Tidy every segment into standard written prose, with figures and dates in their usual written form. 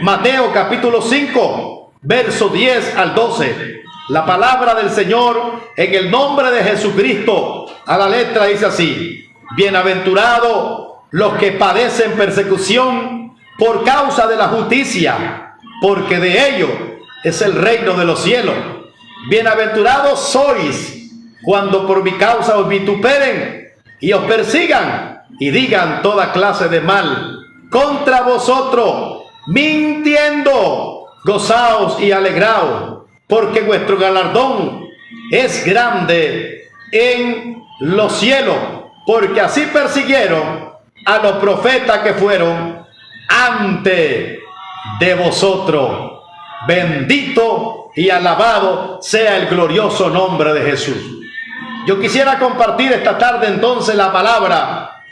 Mateo capítulo 5, versos 10 al 12. La palabra del Señor en el nombre de Jesucristo a la letra dice así: bienaventurados los que padecen persecución por causa de la justicia, porque de ellos es el reino de los cielos. Bienaventurados sois cuando por mi causa os vituperen y os persigan y digan toda clase de mal contra vosotros, mintiendo. Gozaos y alegraos, porque vuestro galardón es grande en los cielos, porque así persiguieron a los profetas que fueron antes de vosotros. Bendito y alabado sea el glorioso nombre de Jesús. Yo quisiera compartir esta tarde entonces la palabra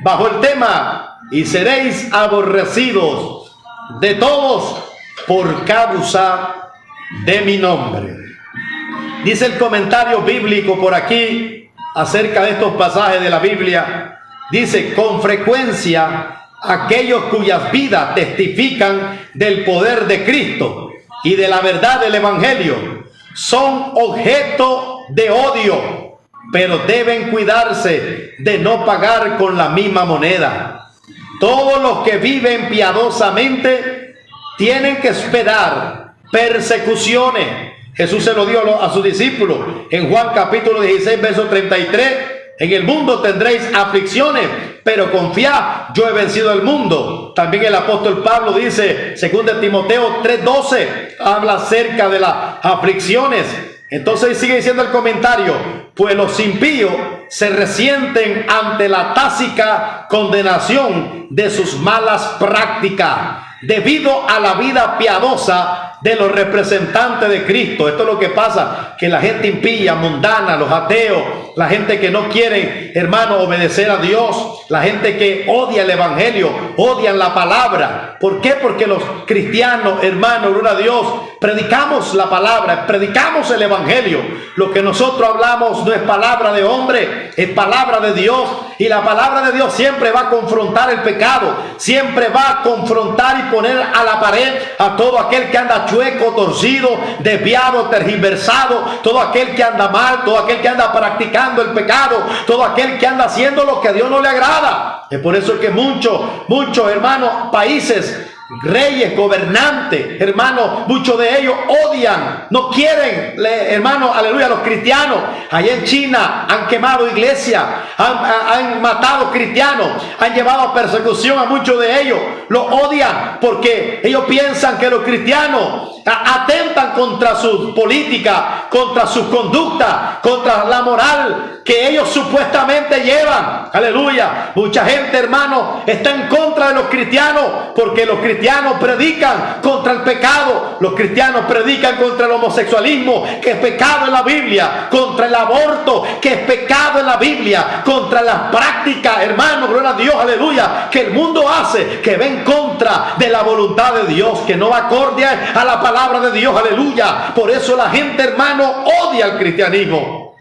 bajo el tema: y seréis aborrecidos de todos por causa de mi nombre. Dice el comentario bíblico por aquí acerca de estos pasajes de la Biblia. Dice: con frecuencia aquellos cuyas vidas testifican del poder de Cristo y de la verdad del Evangelio son objeto de odio, pero deben cuidarse de no pagar con la misma moneda. Todos los que viven piadosamente tienen que esperar persecuciones. Jesús se lo dio a sus discípulos en Juan capítulo 16, verso 33. En el mundo tendréis aflicciones, pero confiad, yo he vencido el mundo. También el apóstol Pablo dice, 2 Timoteo 3:12, habla acerca de las aflicciones. Entonces sigue diciendo el comentario: pues los impíos se resienten ante la tácita condenación de sus malas prácticas, debido a la vida piadosa de los representantes de Cristo. Esto es lo que pasa, que la gente impía, mundana, los ateos, la gente que no quiere, hermano, obedecer a Dios, la gente que odia el Evangelio, odian la palabra. ¿Por qué? Porque los cristianos, hermano, gloria a Dios, predicamos la palabra, predicamos el Evangelio. Lo que nosotros hablamos no es palabra de hombre, es palabra de Dios. Y la palabra de Dios siempre va a confrontar el pecado, siempre va a confrontar y poner a la pared a todo aquel que anda chueco, torcido, desviado, tergiversado, todo aquel que anda mal, todo aquel que anda practicando el pecado, todo aquel que anda haciendo lo que a Dios no le agrada. Es por eso que muchos hermanos, países, reyes, gobernantes, hermanos, muchos de ellos odian, no quieren, hermanos, aleluya, los cristianos. Allá en China han quemado iglesias, han matado cristianos, han llevado a persecución a muchos de ellos. Los odian porque ellos piensan que los cristianos atentan contra sus políticas, contra sus conductas, contra la moral que ellos supuestamente llevan. Aleluya. Mucha gente, hermano, está en contra de los cristianos porque los cristianos predican contra el pecado. Los cristianos predican contra el homosexualismo, que es pecado en la Biblia, contra el aborto, que es pecado en la Biblia, contra las prácticas, hermano, gloria a Dios, aleluya, que el mundo hace, que va en contra de la voluntad de Dios, que no va acorde a la palabra de Dios, aleluya. Por eso la gente, hermano, odia al cristianismo.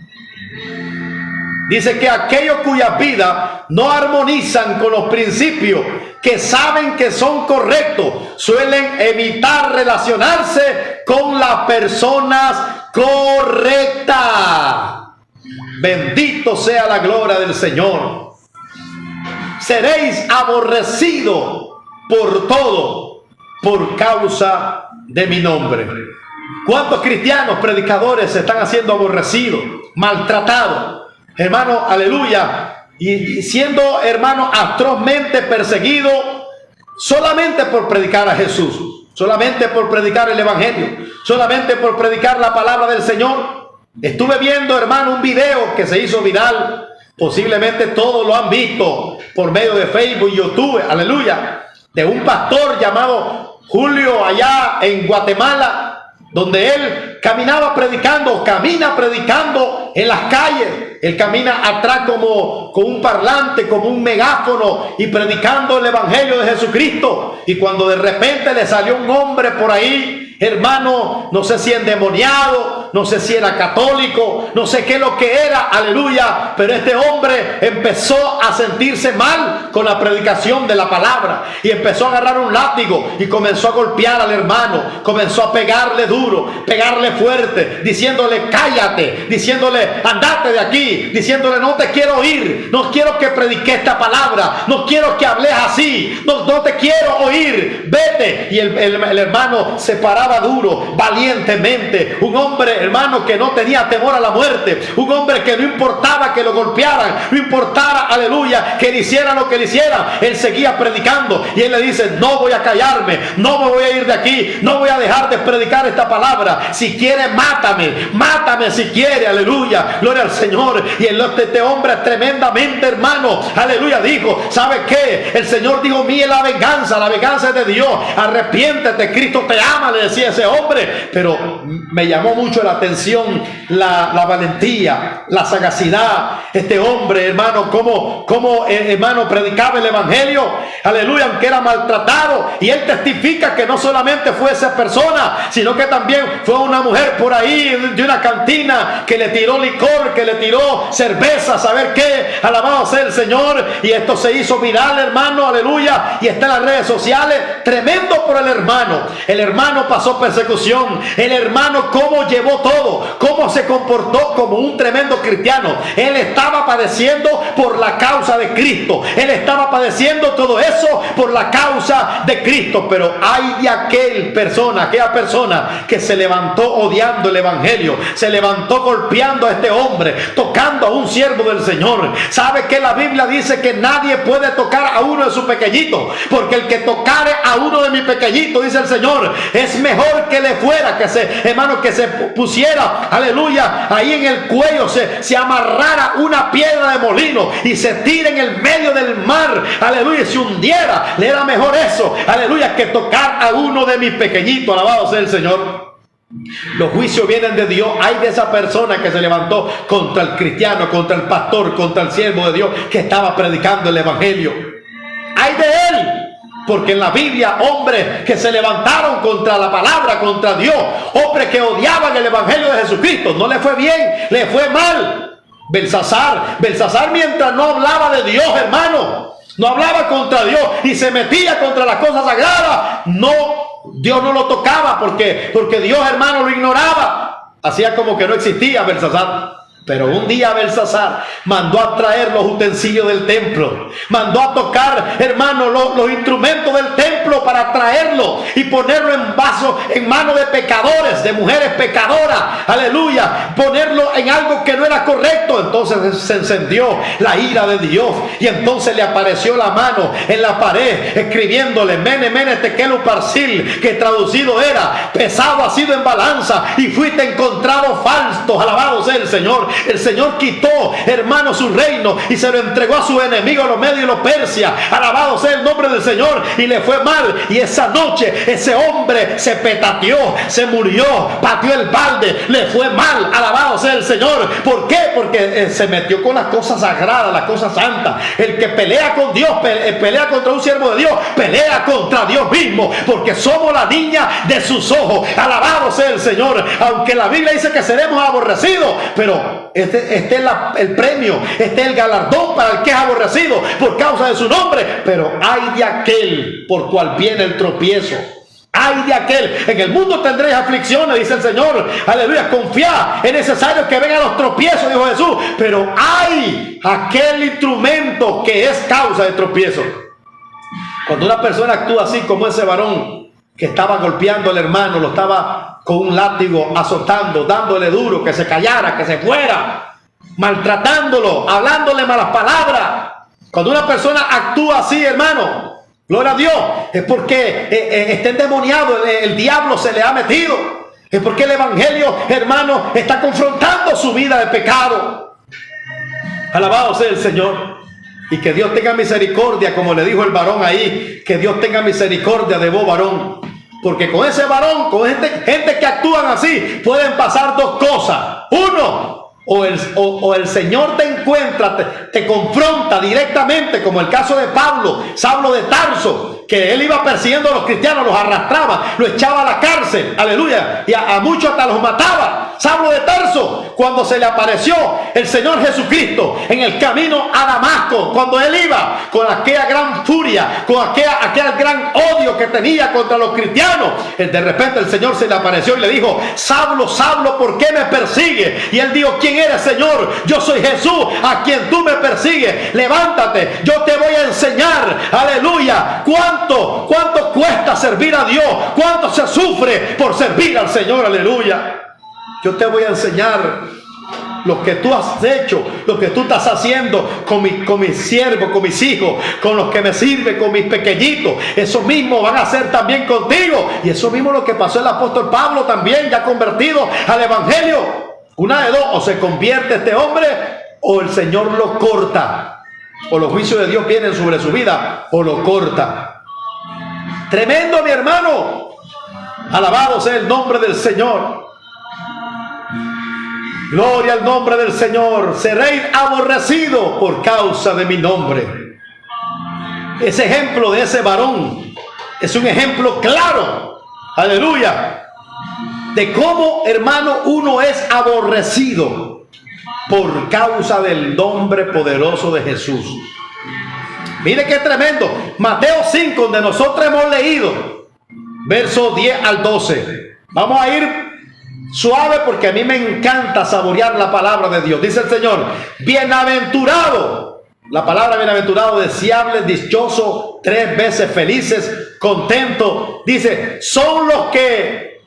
Dice que aquellos cuyas vidas no armonizan con los principios que saben que son correctos, suelen evitar relacionarse con las personas correctas. Bendito sea la gloria del Señor. Seréis aborrecidos por todo, por causa de mi nombre. ¿Cuántos cristianos predicadores se están haciendo aborrecidos, maltratados? Hermano, aleluya, y siendo, hermano, atrozmente perseguido solamente por predicar a Jesús, solamente por predicar el Evangelio, solamente por predicar la palabra del Señor. Estuve viendo, hermano, un video que se hizo viral, posiblemente todos lo han visto por medio de Facebook y YouTube, aleluya, de un pastor llamado Julio allá en Guatemala, donde él camina predicando en las calles. Él camina atrás como con un parlante, como un megáfono, y predicando el Evangelio de Jesucristo. Y cuando de repente le salió un hombre por ahí hermano, no sé si endemoniado, no sé si era católico, no sé qué es lo que era, aleluya, pero este hombre empezó a sentirse mal con la predicación de la palabra y empezó a agarrar un látigo y comenzó a golpear al hermano, comenzó a pegarle duro, pegarle fuerte, diciéndole cállate, diciéndole andate de aquí, diciéndole no te quiero oír, no quiero que predique esta palabra, no quiero que hables así, no te quiero oír, vete. Y el hermano se paraba duro, valientemente, un hombre, hermano, que no tenía temor a la muerte, un hombre que no importaba que lo golpearan, no importara, aleluya, que le hicieran lo que le hicieran, él seguía predicando y él le dice, no voy a callarme, no me voy a ir de aquí, no voy a dejar de predicar esta palabra, si quiere mátame si quiere, aleluya, gloria al Señor. Y este hombre tremendamente, hermano, aleluya, dijo, ¿sabe qué? El Señor dijo, mía la venganza es de Dios, arrepiéntete, Cristo te ama, le decía ese hombre. Pero me llamó mucho la atención la valentía, la sagacidad, este hombre, hermano, como hermano, predicaba el evangelio, aleluya, aunque era maltratado, y él testifica que no solamente fue esa persona, sino que también fue una mujer por ahí de una cantina que le tiró licor, que le tiró cerveza, ¿saber qué? Alabado sea el Señor, y esto se hizo viral, hermano, aleluya, y está en las redes sociales. Tremendo por el hermano. El hermano pasó persecución, el hermano cómo llevó todo, cómo se comportó como un tremendo cristiano. Él estaba padeciendo por la causa de Cristo, él estaba padeciendo todo eso por la causa de Cristo. Pero hay de aquella persona que se levantó odiando el evangelio, se levantó golpeando a este hombre, tocando a un siervo del Señor. Sabe que la Biblia dice que nadie puede tocar a uno de sus pequeñitos, porque el que tocare a uno de mis pequeñitos, dice el Señor, es mejor que le fuera, que se pusiera, aleluya, ahí en el cuello, se amarrara una piedra de molino y se tire en el medio del mar, aleluya, y se hundiera. Le era mejor eso, aleluya, que tocar a uno de mis pequeñitos. Alabado sea el Señor. Los juicios vienen de Dios. Hay de esa persona que se levantó contra el cristiano, contra el pastor, contra el siervo de Dios que estaba predicando el evangelio. Hay de él, porque en la Biblia hombres que se levantaron contra la palabra, contra Dios, hombres que odiaban el evangelio de Jesucristo, no le fue bien, le fue mal. Belsasar mientras no hablaba de Dios, hermano, no hablaba contra Dios y se metía contra las cosas sagradas, Dios no lo tocaba porque Dios, hermano, lo ignoraba. Hacía como que no existía Belsasar. Pero un día Belsasar mandó a traer los utensilios del templo, mandó a tocar, hermano, los instrumentos del templo para traerlo y ponerlo en vasos, en manos de pecadores, de mujeres pecadoras, aleluya, ponerlo en algo que no era correcto. Entonces se encendió la ira de Dios y entonces le apareció la mano en la pared escribiéndole Mene, Mene, Tekel, Uparsil, que traducido era pesado ha sido en balanza y fuiste encontrado falto. Alabado sea el Señor. El Señor quitó, hermano, su reino y se lo entregó a sus enemigos, los medios y los persias. Alabado sea el nombre del Señor. Y le fue mal. Y esa noche ese hombre se petateó, se murió, pateó el balde, le fue mal. Alabado sea el Señor. ¿Por qué? Porque se metió con las cosas sagradas, las cosas santas. El que pelea con Dios, pelea contra un siervo de Dios, pelea contra Dios mismo, porque somos la niña de sus ojos. Alabado sea el Señor. Aunque la Biblia dice que seremos aborrecidos, pero este es el premio, este es el galardón para el que es aborrecido por causa de su nombre. Pero hay de aquel por cual viene el tropiezo. Ay de aquel, en el mundo tendréis aflicciones, dice el Señor, aleluya, confiad, es necesario que vengan los tropiezos, dijo Jesús, pero hay aquel instrumento que es causa de tropiezo. Cuando una persona actúa así como ese varón que estaba golpeando al hermano, lo estaba con un látigo azotando, dándole duro, que se callara, que se fuera, maltratándolo, hablándole malas palabras. Cuando una persona actúa así, hermano, gloria a Dios, es porque está endemoniado, el diablo se le ha metido. Es porque el evangelio, hermano, está confrontando su vida de pecado. Alabado sea el Señor. Y que Dios tenga misericordia, como le dijo el varón ahí, que Dios tenga misericordia de vos, varón. Porque con ese varón, con gente que actúan así, pueden pasar dos cosas. Uno, o el Señor te encuentra, te confronta directamente, como el caso de Pablo, Saulo de Tarso, que él iba persiguiendo a los cristianos, los arrastraba, los echaba a la cárcel, aleluya, y a muchos hasta los mataba. Saulo de Tarso, cuando se le apareció el Señor Jesucristo en el camino a Damasco, cuando él iba con aquella gran furia, con aquel gran odio que tenía contra los cristianos, de repente el Señor se le apareció y le dijo: Saulo, Saulo, ¿por qué me persigues? Y él dijo: ¿quién eres, Señor? Yo soy Jesús, a quien tú me persigues. Levántate, yo te voy a enseñar, aleluya, cuánto cuesta servir a Dios, cuánto se sufre por servir al Señor, aleluya. Yo te voy a enseñar lo que tú has hecho, lo que tú estás haciendo con mis siervos, con mis hijos, con los que me sirven, con mis pequeñitos. Eso mismo van a hacer también contigo. Y eso mismo lo que pasó el apóstol Pablo también, ya convertido al evangelio. Una de dos: o se convierte este hombre, o el Señor lo corta, o los juicios de Dios vienen sobre su vida, o lo corta. Tremendo, mi hermano. Alabado sea el nombre del Señor. Gloria al nombre del Señor. Seréis aborrecido por causa de mi nombre. Ese ejemplo de ese varón es un ejemplo claro, aleluya, de cómo, hermano, uno es aborrecido por causa del nombre poderoso de Jesús. Mire qué tremendo. Mateo 5, donde nosotros hemos leído, versos 10 al 12. Vamos a ir suave porque a mí me encanta saborear la palabra de Dios. Dice el Señor: bienaventurado. La palabra bienaventurado, deseable, dichoso, 3 veces felices, contento. Dice: son los que,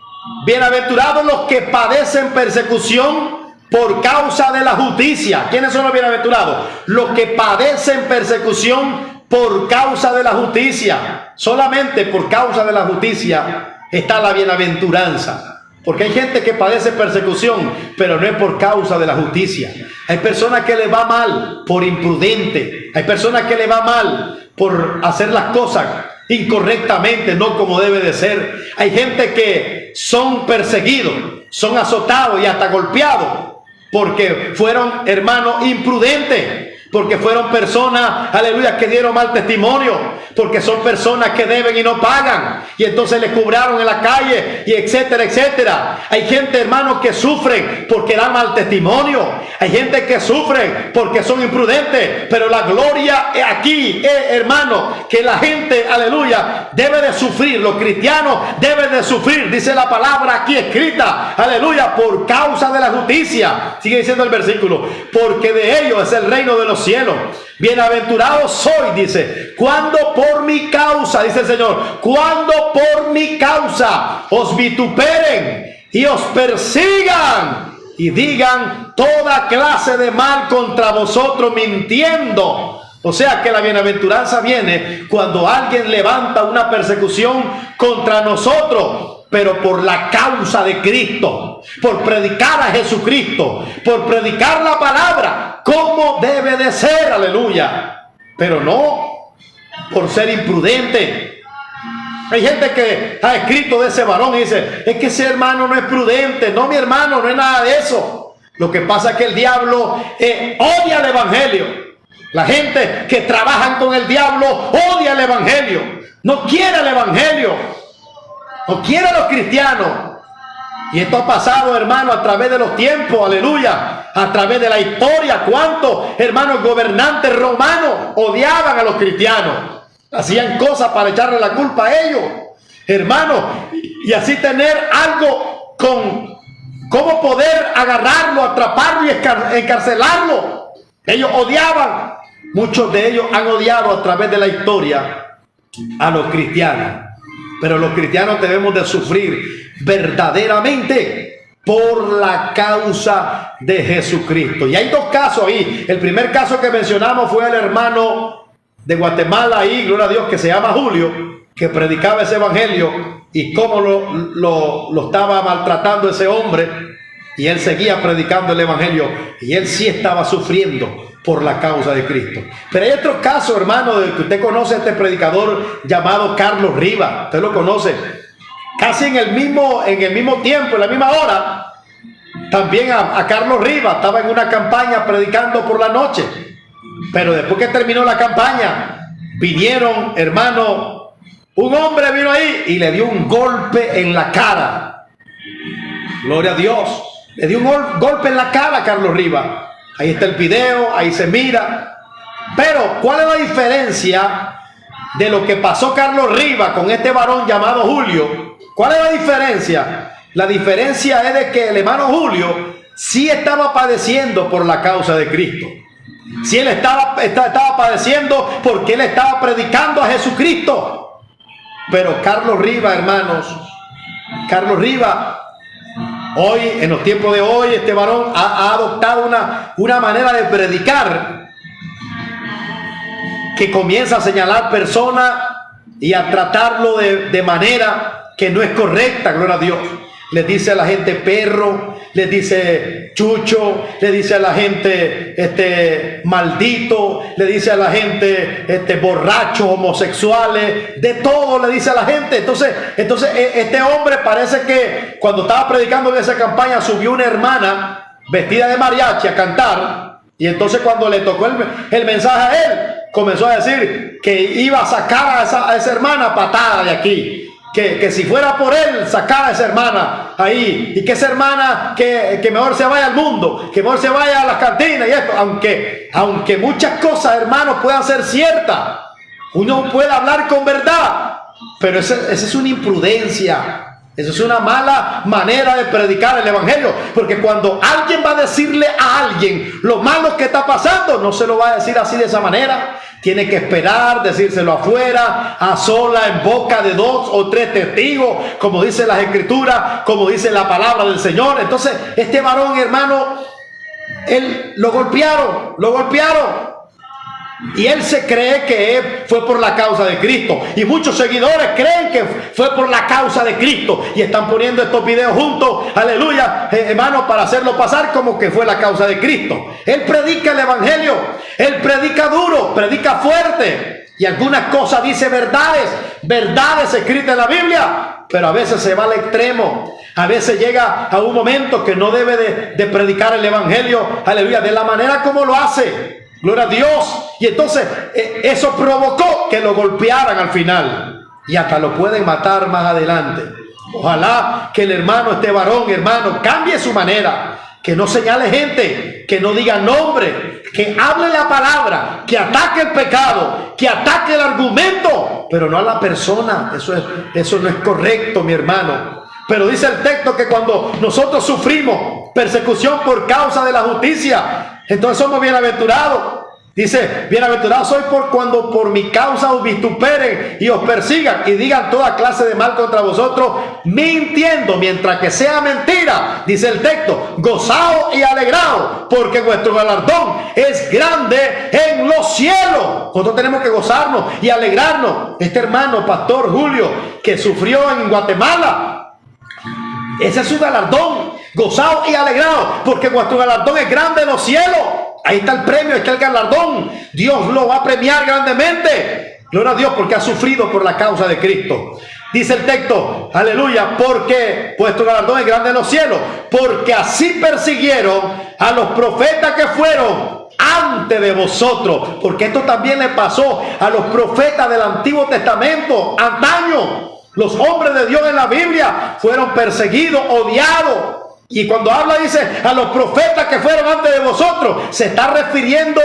bienaventurados los que padecen persecución por causa de la justicia. ¿Quiénes son los bienaventurados? Los que padecen persecución por causa de la justicia. Solamente por causa de la justicia está la bienaventuranza. Porque hay gente que padece persecución, pero no es por causa de la justicia. Hay personas que le va mal por imprudente. Hay personas que le va mal por hacer las cosas incorrectamente, no como debe de ser. Hay gente que son perseguidos, son azotados y hasta golpeados porque fueron, hermanos, imprudentes. Porque fueron personas, aleluya, que dieron mal testimonio. Porque son personas que deben y no pagan. Y entonces les cobraron en la calle, y etcétera, etcétera. Hay gente, hermanos, que sufren porque dan mal testimonio. Hay gente que sufren porque son imprudentes. Pero la gloria aquí es, hermano, que la gente, aleluya, debe de sufrir. Los cristianos deben de sufrir. Dice la palabra aquí escrita, aleluya, por causa de la justicia. Sigue diciendo el versículo: porque de ellos es el reino de los cielos. Bienaventurado soy, dice, cuando por mi causa, dice el Señor, cuando por mi causa os vituperen y os persigan y digan toda clase de mal contra vosotros mintiendo. O sea que la bienaventuranza viene cuando alguien levanta una persecución contra nosotros, pero por la causa de Cristo, por predicar a Jesucristo, por predicar la palabra como debe de ser, aleluya, pero no por ser imprudente. Hay gente que ha escrito de ese varón y dice: es que ese hermano no es prudente. No, mi hermano, no es nada de eso. Lo que pasa es que el diablo odia el evangelio. La gente que trabajan con el diablo odia el evangelio, no quiere el evangelio, no quiere a los cristianos. Y esto ha pasado, hermano, a través de los tiempos, aleluya, a través de la historia. ¿Cuántos, hermanos, gobernantes romanos odiaban a los cristianos? Hacían cosas para echarle la culpa a ellos, hermano, y así tener algo con cómo poder agarrarlo, atraparlo y encarcelarlo. Ellos odiaban. Muchos de ellos han odiado a través de la historia a los cristianos. Pero los cristianos debemos de sufrir verdaderamente por la causa de Jesucristo. Y hay 2 casos ahí. El primer caso que mencionamos fue el hermano de Guatemala ahí, gloria a Dios, que se llama Julio, que predicaba ese evangelio y cómo lo estaba maltratando ese hombre. Y él seguía predicando el evangelio y él sí estaba sufriendo por la causa de Cristo. Pero hay otro caso, hermano, de que usted conoce a este predicador llamado Carlos Rivas. Usted lo conoce. Casi en el mismo tiempo, en la misma hora, también a Carlos Rivas estaba en una campaña predicando por la noche. Pero después que terminó la campaña, vinieron, hermano, Un hombre vino ahí y le dio un golpe en la cara. Gloria a Dios. Le dio un golpe en la cara a Carlos Rivas. Ahí está el video, ahí se mira. Pero, ¿cuál es la diferencia de lo que pasó Carlos Rivas con este varón llamado Julio? ¿Cuál es la diferencia? La diferencia es de que el hermano Julio sí estaba padeciendo por la causa de Cristo. Sí, él estaba padeciendo porque él estaba predicando a Jesucristo. Pero Carlos Rivas, hermanos, Carlos Rivas, hoy, en los tiempos de hoy, este varón ha adoptado una manera de predicar que comienza a señalar personas y a tratarlo de manera que no es correcta, gloria a Dios. Les dice a la gente perro, les dice chucho, le dice a la gente maldito, le dice a la gente borrachos, homosexuales, de todo le dice a la gente. Entonces este hombre parece que cuando estaba predicando en esa campaña subió una hermana vestida de mariachi a cantar, y entonces cuando le tocó el mensaje a él, comenzó a decir que iba a sacar a esa hermana patada de aquí. Que si fuera por él, sacara a esa hermana ahí, y que esa hermana que mejor se vaya al mundo, que mejor se vaya a las cantinas y esto, aunque muchas cosas, hermanos, puedan ser ciertas, uno puede hablar con verdad, pero esa es una imprudencia. Eso es una mala manera de predicar el evangelio, porque cuando alguien va a decirle a alguien lo malo que está pasando, no se lo va a decir así de esa manera. Tiene que esperar, decírselo afuera, a sola, en boca de 2 o 3 testigos, como dice las escrituras, como dice la palabra del Señor. Entonces, este varón, hermano, él lo golpearon. Y él se cree que fue por la causa de Cristo. Y muchos seguidores creen que fue por la causa de Cristo. Y están poniendo estos videos juntos, aleluya, hermano, para hacerlo pasar como que fue la causa de Cristo. Él predica el evangelio. Él predica duro, predica fuerte. Y algunas cosas dice verdades escritas en la Biblia. Pero a veces se va al extremo. A veces llega a un momento que no debe de predicar el evangelio, aleluya, de la manera como lo hace. Gloria a Dios. Y entonces eso provocó que lo golpearan al final. Y hasta lo pueden matar más adelante. Ojalá que el hermano, este varón, hermano, cambie su manera. Que no señale gente, que no diga nombre, que hable la palabra, que ataque el pecado, que ataque el argumento, pero no a la persona. Eso no es correcto, mi hermano. Pero dice el texto que cuando nosotros sufrimos persecución por causa de la justicia, entonces somos bienaventurados. Dice, bienaventurado soy cuando por mi causa os vituperen y os persigan y digan toda clase de mal contra vosotros, mintiendo, mientras que sea mentira. Dice el texto, gozaos y alegraos, porque vuestro galardón es grande en los cielos. Nosotros tenemos que gozarnos y alegrarnos. Este hermano, Pastor Julio, que sufrió en Guatemala, ese es su galardón. Gozaos y alegraos, porque vuestro galardón es grande en los cielos. Ahí está el premio, ahí está el galardón. Dios lo va a premiar grandemente. Gloria a Dios, porque ha sufrido por la causa de Cristo. Dice el texto, aleluya, porque vuestro galardón es grande en los cielos, porque así persiguieron a los profetas que fueron antes de vosotros. Porque esto también le pasó a los profetas del Antiguo Testamento antaño. Los hombres de Dios en la Biblia fueron perseguidos, odiados. Y cuando habla, dice, a los profetas que fueron antes de vosotros, se está refiriendo,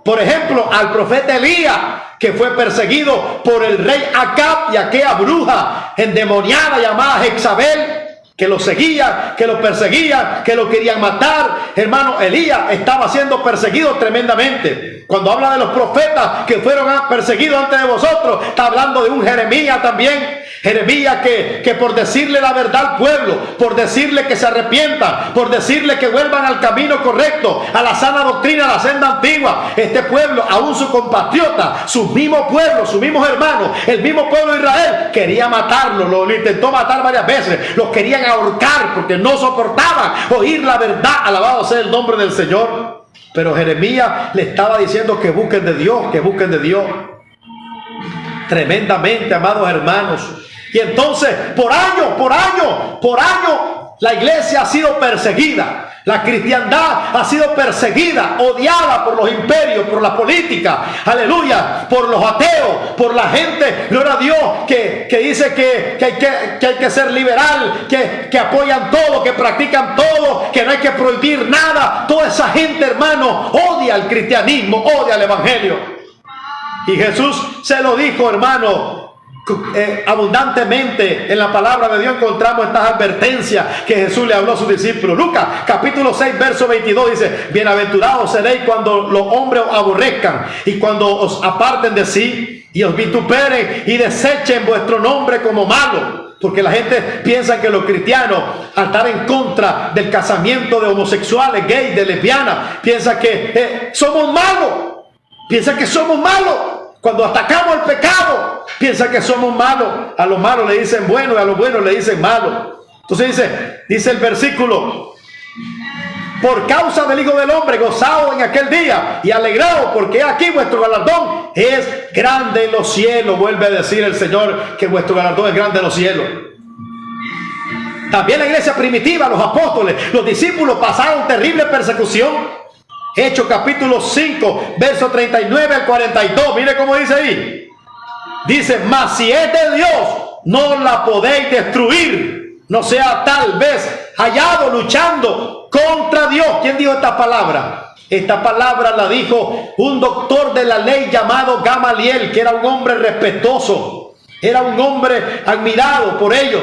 por ejemplo, al profeta Elías, que fue perseguido por el rey Acab y aquella bruja endemoniada llamada Jezabel, que lo seguían, que lo perseguían, que lo querían matar. Hermano, Elías estaba siendo perseguido tremendamente. Cuando habla de los profetas que fueron perseguidos antes de vosotros, está hablando de un Jeremías también. Jeremías que por decirle la verdad al pueblo, por decirle que se arrepientan, por decirle que vuelvan al camino correcto, a la sana doctrina, a la senda antigua, este pueblo, aún su compatriota, sus mismos pueblos, sus mismos hermanos, el mismo pueblo de Israel, quería matarlo, lo intentó matar varias veces, los querían ahorcar porque no soportaban oír la verdad. Alabado sea el nombre del Señor. Pero Jeremías le estaba diciendo que busquen de Dios, que busquen de Dios. Tremendamente, amados hermanos. Y entonces, por año, la iglesia ha sido perseguida. La cristiandad ha sido perseguida, odiada por los imperios, por la política, aleluya, por los ateos, por la gente, gloria a Dios, que dice que hay que ser liberal, que apoyan todo, que practican todo, que no hay que prohibir nada. Toda esa gente, hermano, odia el cristianismo, odia el evangelio. Y Jesús se lo dijo, hermano. Abundantemente en la palabra de Dios encontramos estas advertencias que Jesús le habló a sus discípulos. Lucas capítulo 6 verso 22 dice: bienaventurados seréis cuando los hombres os aborrezcan y cuando os aparten de sí y os vituperen y desechen vuestro nombre como malo. Porque la gente piensa que los cristianos, al estar en contra del casamiento de homosexuales, gays, de lesbianas, piensan que somos malos. Piensan que somos malos. Cuando atacamos el pecado, piensan que somos malos. A los malos le dicen bueno y a los buenos le dicen malo. Entonces dice el versículo: por causa del Hijo del Hombre, gozado en aquel día y alegrado, porque aquí vuestro galardón es grande en los cielos. Vuelve a decir el Señor que vuestro galardón es grande en los cielos. También la iglesia primitiva, los apóstoles, los discípulos pasaron terrible persecución. Hechos capítulo 5, verso 39 al 42. Mire cómo dice ahí. Dice: mas si es de Dios, no la podéis destruir. No sea tal vez hallado luchando contra Dios. ¿Quién dijo esta palabra? Esta palabra la dijo un doctor de la ley llamado Gamaliel, que era un hombre respetuoso. Era un hombre admirado por ellos.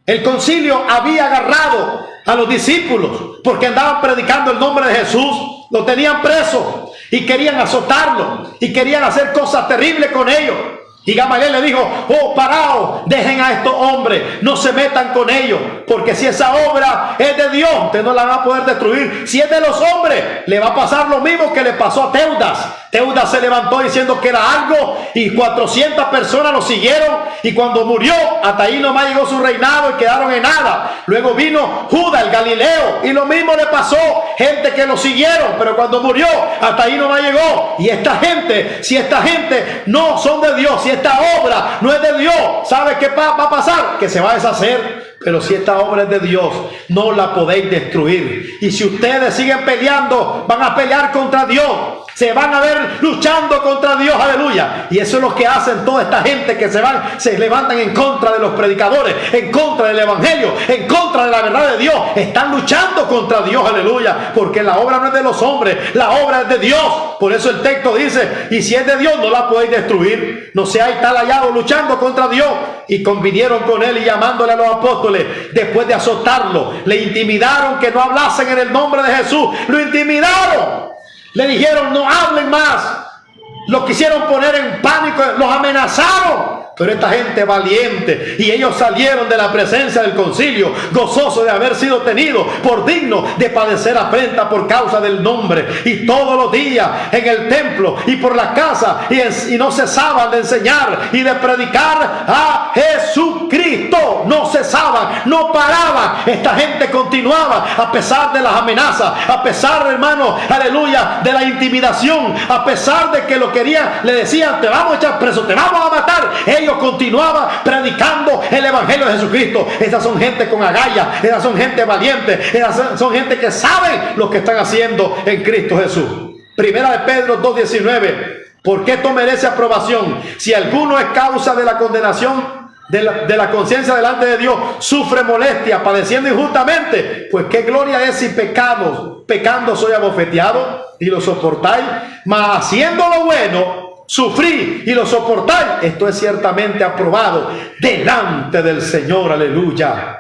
El concilio había agarrado a los discípulos porque andaban predicando el nombre de Jesús. Lo tenían preso y querían azotarlo y querían hacer cosas terribles con ellos. Y Gamaliel le dijo: oh, paraos, dejen a estos hombres, no se metan con ellos, porque si esa obra es de Dios, ustedes no la van a poder destruir. Si es de los hombres, le va a pasar lo mismo que le pasó a Teudas. Teudas se levantó diciendo que era algo y 400 personas lo siguieron, y cuando murió, hasta ahí nomás llegó su reinado y quedaron en nada. Luego vino Judas el Galileo y lo mismo le pasó, gente que lo siguieron, pero cuando murió, hasta ahí nomás llegó. Y esta gente, si esta gente no son de Dios, si esta obra no es de Dios, ¿sabe qué va a pasar? Que se va a deshacer. Pero si esta obra es de Dios, no la podéis destruir. Y si ustedes siguen peleando, van a pelear contra Dios. Se van a ver luchando contra Dios, aleluya. Y eso es lo que hacen toda esta gente que se levantan en contra de los predicadores, en contra del evangelio, en contra de la verdad de Dios. Están luchando contra Dios, aleluya. Porque la obra no es de los hombres, la obra es de Dios. Por eso el texto dice: y si es de Dios, no la podéis destruir. No seáis tal hallado luchando contra Dios. Y convinieron con él y llamándole a los apóstoles, después de azotarlo, le intimidaron que no hablasen en el nombre de Jesús. Lo intimidaron. Le dijeron: no hablen más. Los quisieron poner en pánico, los amenazaron. Pero esta gente valiente, y ellos salieron de la presencia del concilio gozosos de haber sido tenidos por dignos de padecer afrenta por causa del nombre. Y todos los días en el templo y por la casa y no cesaban de enseñar y de predicar a Jesucristo. No cesaban, no paraban. Esta gente continuaba a pesar de las amenazas, a pesar, hermano, aleluya, de la intimidación, a pesar de que lo querían, le decían: te vamos a echar preso, te vamos a matar. Ellos continuaban predicando el evangelio de Jesucristo. Esas son gente con agallas, esas son gente valiente, esas son gente que saben lo que están haciendo en Cristo Jesús. Primera de Pedro 2:19. ¿Por qué esto merece aprobación? Si alguno es causa de la condenación de la conciencia delante de Dios, sufre molestia, padeciendo injustamente, pues qué gloria es si pecando soy abofeteado y lo soportáis, mas haciendo lo bueno, sufrí y lo soportáis. Esto es ciertamente aprobado delante del Señor, aleluya.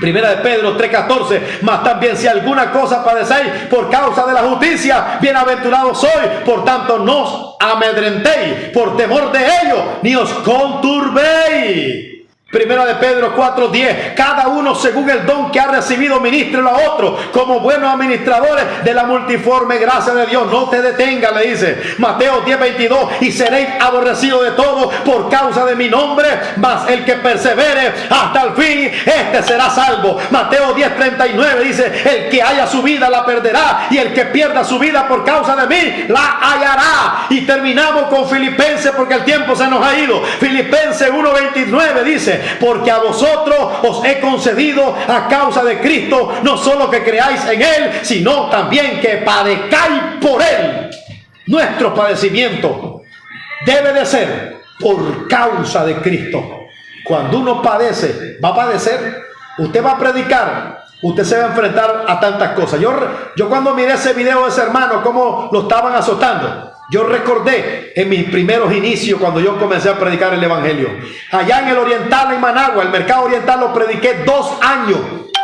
Primera de Pedro 3:14. Mas también si alguna cosa padecéis por causa de la justicia, bienaventurados sois. Por tanto no os amedrentéis por temor de ellos, ni os conturbéis. Primera de Pedro 4:10. Cada uno según el don que ha recibido ministrelo a otro, como buenos administradores de la multiforme gracia de Dios. No te detengas, le dice. Mateo 10:22. Y seréis aborrecidos de todos por causa de mi nombre, mas el que persevere hasta el fin, este será salvo. Mateo 10:39 dice: el que haya su vida la perderá, y el que pierda su vida por causa de mí la hallará. Y terminamos con Filipenses, porque el tiempo se nos ha ido. Filipenses 1:29 dice: porque a vosotros os he concedido a causa de Cristo, no solo que creáis en Él, sino también que padezcáis por Él. Nuestro padecimiento debe de ser por causa de Cristo. Cuando uno padece, va a padecer. Usted va a predicar, usted se va a enfrentar a tantas cosas. Yo cuando miré ese video de ese hermano, cómo lo estaban azotando, yo recordé en mis primeros inicios cuando yo comencé a predicar el evangelio. Allá en el Oriental, en Managua, el mercado oriental, lo prediqué 2 años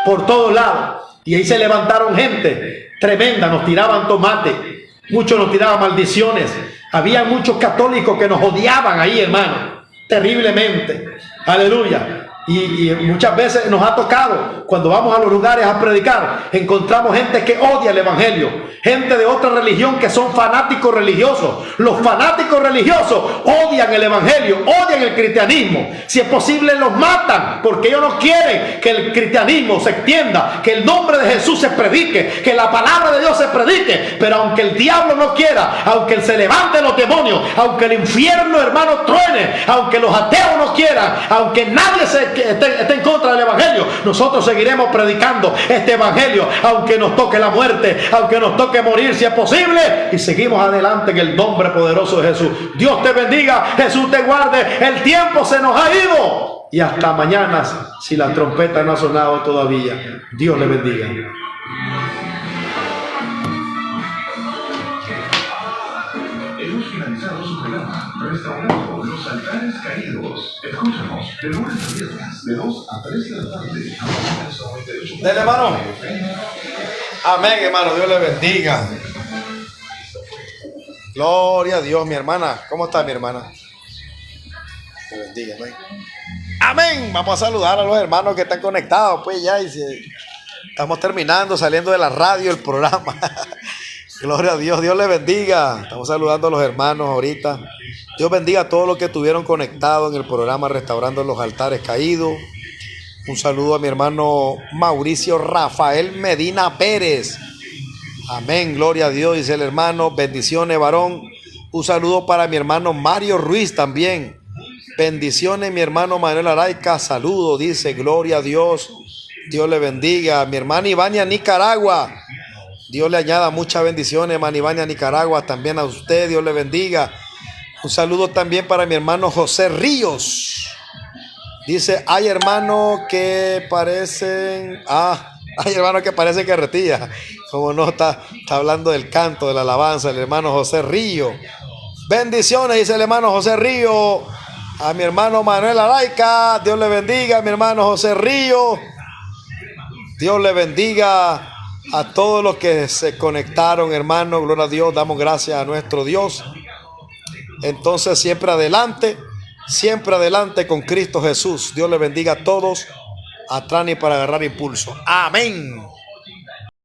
por todos lados. Y ahí se levantaron gente tremenda, nos tiraban tomate, muchos nos tiraban maldiciones. Había muchos católicos que nos odiaban ahí, hermano, terriblemente. Aleluya. Y muchas veces nos ha tocado, cuando vamos a los lugares a predicar, encontramos gente que odia el evangelio, gente de otra religión que son fanáticos religiosos. Los fanáticos religiosos odian el evangelio, odian el cristianismo. Si es posible, los matan, porque ellos no quieren que el cristianismo se extienda, que el nombre de Jesús se predique, que la palabra de Dios se predique. Pero aunque el diablo no quiera, aunque se levanten los demonios, aunque el infierno, hermano, truene, aunque los ateos no quieran, aunque nadie esté en contra del evangelio, nosotros seguiremos predicando este evangelio, aunque nos toque la muerte, aunque nos toque morir si es posible, y seguimos adelante en el nombre poderoso de Jesús. Dios te bendiga, Jesús te guarde. El tiempo se nos ha ido y hasta mañana, si la trompeta no ha sonado todavía. Dios le bendiga. Hemos finalizado su programa Restaurando los Altares Caídos. Escúchanos de lunes a viernes de 2 a 3 de la tarde. Dele, hermano. Amén, hermano. Dios le bendiga. Gloria a Dios, mi hermana. ¿Cómo está mi hermana? Le bendiga, amén. Amén. Vamos a saludar a los hermanos que están conectados. Pues ya, estamos terminando, saliendo de la radio el programa. Gloria a Dios, Dios le bendiga. Estamos saludando a los hermanos ahorita. Dios bendiga a todos los que estuvieron conectados en el programa Restaurando los Altares Caídos. Un saludo a mi hermano Mauricio Rafael Medina Pérez. Amén, gloria a Dios, dice el hermano. Bendiciones, varón. Un saludo para mi hermano Mario Ruiz también. Bendiciones, mi hermano Manuel Araica. Saludo, dice, gloria a Dios. Dios le bendiga. Mi hermana Ivania Nicaragua. Dios le añada muchas bendiciones, hermana Ivania Nicaragua. También a usted, Dios le bendiga. Un saludo también para mi hermano José Ríos. Dice, hay hermanos que parecen... hay hermanos que parecen carretilla. Como no, está hablando del canto, de la alabanza, el hermano José Río. Bendiciones, dice el hermano José Río. A mi hermano Manuel Araica, Dios le bendiga. A mi hermano José Río, Dios le bendiga. A todos los que se conectaron, hermano, gloria a Dios, damos gracias a nuestro Dios. Entonces, siempre adelante con Cristo Jesús. Dios le bendiga a todos. Atrás y para agarrar impulso. Amén.